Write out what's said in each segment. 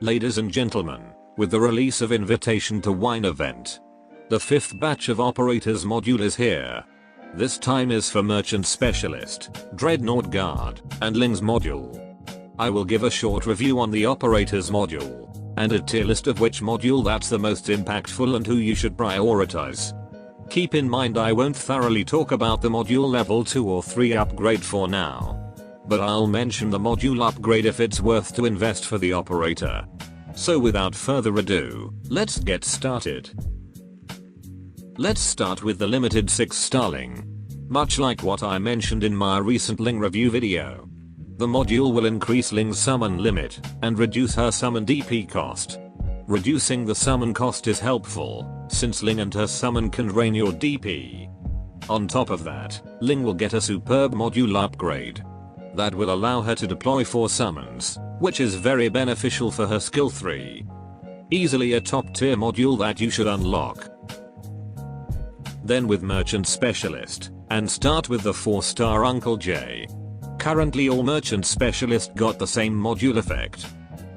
Ladies and gentlemen, with the release of Invitation to Wine event, the 5th batch of Operators module is here. This time is for Merchant Specialist, Dreadnought Guard, and Ling's module. I will give a short review on the Operators module, and a tier list of which module that's the most impactful and who you should prioritize. Keep in mind I won't thoroughly talk about the module level 2 or 3 upgrade for now, but I'll mention the module upgrade if it's worth to invest for the operator. So without further ado, let's get started. Let's start with the limited 6-star Ling. Much like what I mentioned in my recent Ling review video, the module will increase Ling's summon limit and reduce her summon DP cost. Reducing the summon cost is helpful, since Ling and her summon can drain your DP. On top of that, Ling will get a superb module upgrade that will allow her to deploy 4 summons, which is very beneficial for her skill 3. Easily a top tier module that you should unlock. Then with Merchant Specialist, and start with the 4-star Uncle J. Currently all Merchant Specialist got the same module effect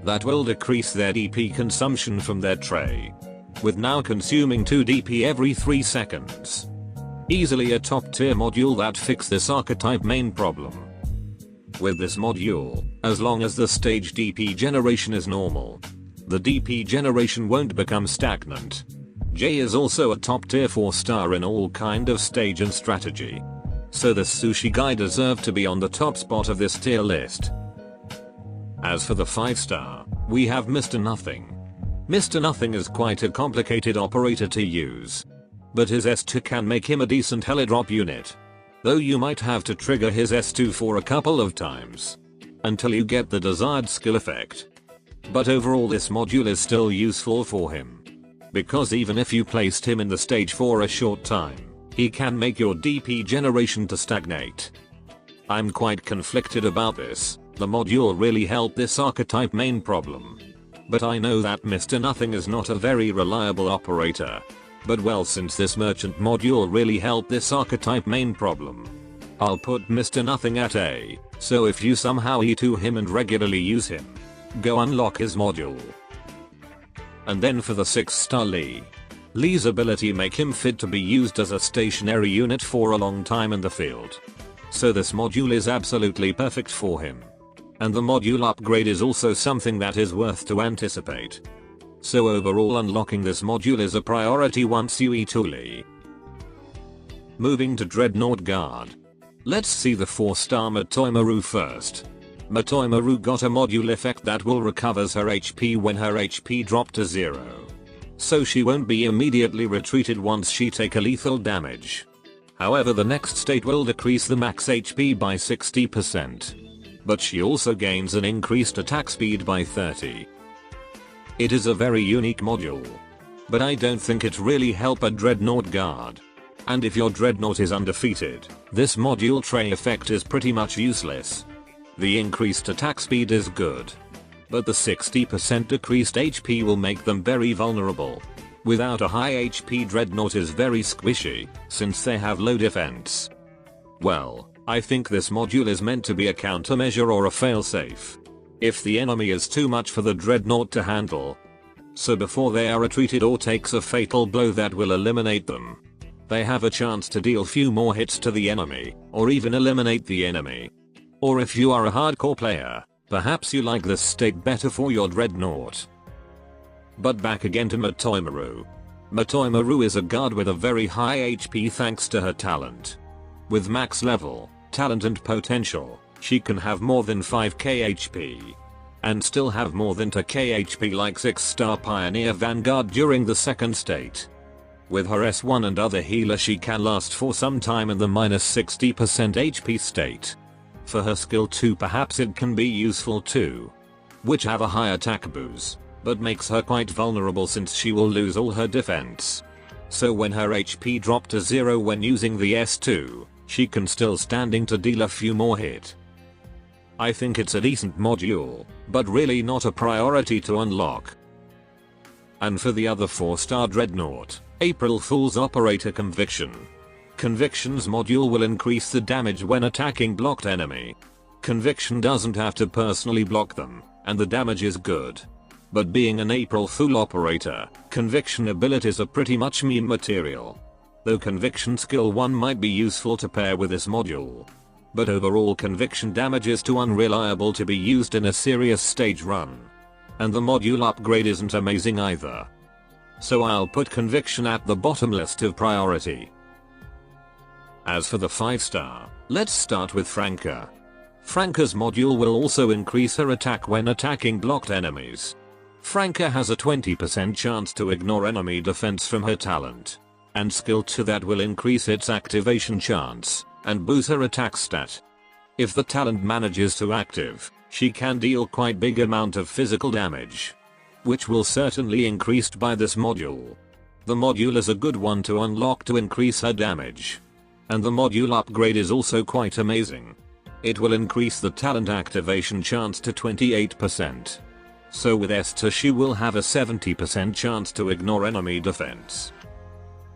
that will decrease their DP consumption from their tray, with now consuming 2 DP every 3 seconds. Easily a top tier module that fixes this archetype main problem. With this module, as long as the stage DP generation is normal, the DP generation won't become stagnant. J is also a top tier 4-star in all kind of stage and strategy, so the sushi guy deserved to be on the top spot of this tier list. As for the 5-star, we have Mr. Nothing. Mr. Nothing is quite a complicated operator to use, but his S2 can make him a decent helidrop unit, though you might have to trigger his S2 for a couple of times until you get the desired skill effect. But overall this module is still useful for him, because even if you placed him in the stage for a short time, he can make your DP generation to stagnate. I'm quite conflicted about this. The module really helped this archetype main problem, but I know that Mr. Nothing is not a very reliable operator. But well, since this merchant module really helped this archetype main problem, I'll put Mr. Nothing at A, so if you somehow E2 him and regularly use him, go unlock his module. And then for the 6-star Lee. Lee's ability make him fit to be used as a stationary unit for a long time in the field, so this module is absolutely perfect for him. And the module upgrade is also something that is worth to anticipate. So overall unlocking this module is a priority once you E2 Lee. Moving to Dreadnought Guard. Let's see the 4-star Matymaru first. Matymaru got a module effect that will recovers her HP when her HP drop to 0. So she won't be immediately retreated once she take a lethal damage. However, the next state will decrease the max HP by 60%. But she also gains an increased attack speed by 30. It is a very unique module, but I don't think it really help a Dreadnought Guard. And if your Dreadnought is undefeated, this module tray effect is pretty much useless. The increased attack speed is good, but the 60% decreased HP will make them very vulnerable. Without a high HP, Dreadnought is very squishy, since they have low defense. Well, I think this module is meant to be a countermeasure or a failsafe if the enemy is too much for the Dreadnought to handle. So before they are retreated or takes a fatal blow that will eliminate them, they have a chance to deal few more hits to the enemy, or even eliminate the enemy. Or if you are a hardcore player, perhaps you like this state better for your Dreadnought. But back again to Matymaru. Matymaru is a guard with a very high HP thanks to her talent. With max level, talent and potential, she can have more than 5k HP, and still have more than 2k HP like 6-star Pioneer Vanguard during the second state. With her S1 and other healer she can last for some time in the -60% HP state. For her skill 2 perhaps it can be useful too, which have a high attack boost, but makes her quite vulnerable since she will lose all her defense. So when her HP drop to 0 when using the S2, she can still standing to deal a few more hit. I think it's a decent module, but really not a priority to unlock. And for the other 4-star Dreadnought, April Fool's Operator Conviction. Conviction's module will increase the damage when attacking blocked enemy. Conviction doesn't have to personally block them, and the damage is good. But being an April Fool operator, conviction abilities are pretty much meme material. Though conviction skill 1 might be useful to pair with this module. But overall conviction damage is too unreliable to be used in a serious stage run. And the module upgrade isn't amazing either. So I'll put conviction at the bottom list of priority. As for the 5-star, let's start with Franca. Franca's module will also increase her attack when attacking blocked enemies. Franca has a 20% chance to ignore enemy defense from her talent. And skill 2 that will increase its activation chance and boost her attack stat. If the talent manages to active, she can deal quite big amount of physical damage, which will certainly increased by this module. The module is a good one to unlock to increase her damage. And the module upgrade is also quite amazing. It will increase the talent activation chance to 28%. So with S2 she will have a 70% chance to ignore enemy defense.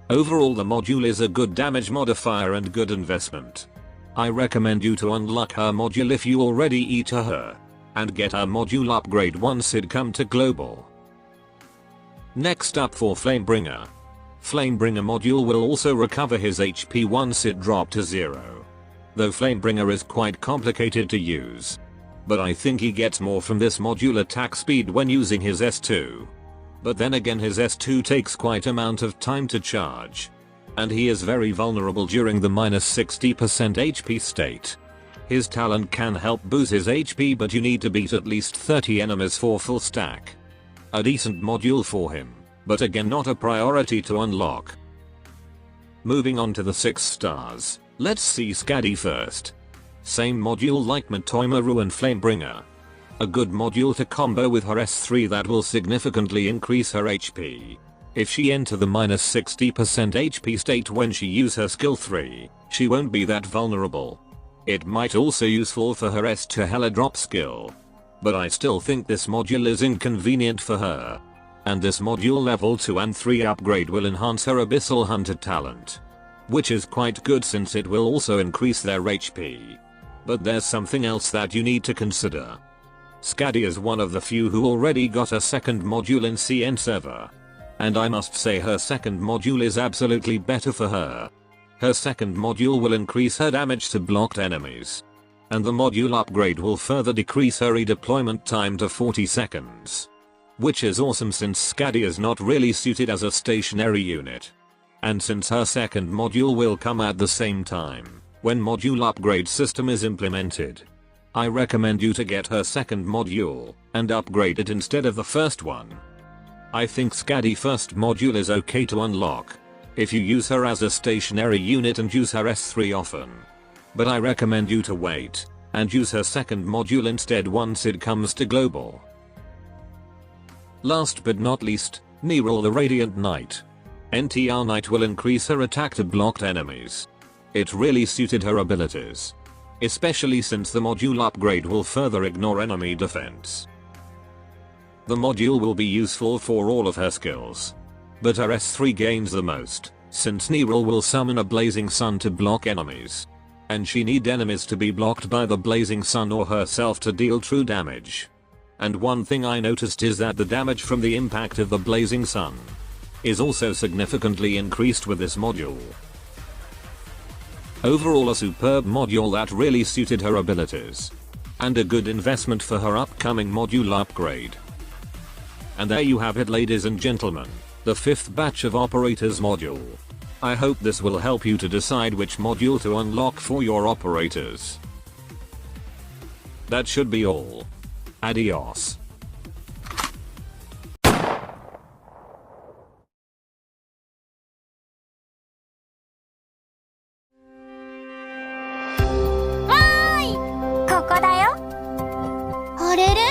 Overall the module is a good damage modifier and good investment. I recommend you to unlock her module if you already eat her. And get her module upgrade once it come to global. Next up for Flamebringer. Flamebringer module will also recover his HP once it dropped to 0. Though Flamebringer is quite complicated to use. But I think he gets more from this module attack speed when using his S2. But then again his S2 takes quite amount of time to charge. And he is very vulnerable during the -60% HP state. His talent can help boost his HP but you need to beat at least 30 enemies for full stack. A decent module for him, but again not a priority to unlock. Moving on to the 6 stars, let's see Scadi first. Same module like Matymaru and Flamebringer. A good module to combo with her S3 that will significantly increase her HP. If she enter the -60% HP state when she use her skill 3, she won't be that vulnerable. It might also useful for her S2 Hella drop skill. But I still think this module is inconvenient for her. And this module level 2 and 3 upgrade will enhance her Abyssal Hunter talent. Which is quite good since it will also increase their HP. But there's something else that you need to consider. Scadi is one of the few who already got a second module in CN server. And I must say her second module is absolutely better for her. Her second module will increase her damage to blocked enemies. And the module upgrade will further decrease her redeployment time to 40 seconds. Which is awesome since Scadi is not really suited as a stationary unit. And since her second module will come at the same time, when module upgrade system is implemented. I recommend you to get her second module, and upgrade it instead of the first one. I think Scadi first module is okay to unlock, if you use her as a stationary unit and use her S3 often. But I recommend you to wait, and use her second module instead once it comes to global. Last but not least, Kneeroll the Radiant Knight. NTR Knight will increase her attack to blocked enemies. It really suited her abilities. Especially since the module upgrade will further ignore enemy defense. The module will be useful for all of her skills. But her S3 gains the most, since Kneeroll will summon a Blazing Sun to block enemies. And she need enemies to be blocked by the Blazing Sun or herself to deal true damage. And one thing I noticed is that the damage from the impact of the Blazing Sun is also significantly increased with this module. Overall a superb module that really suited her abilities. And a good investment for her upcoming module upgrade. And there you have it ladies and gentlemen, the 5th batch of operators module. I hope this will help you to decide which module to unlock for your operators. That should be all. Adios. Why? ここだよ。あれれ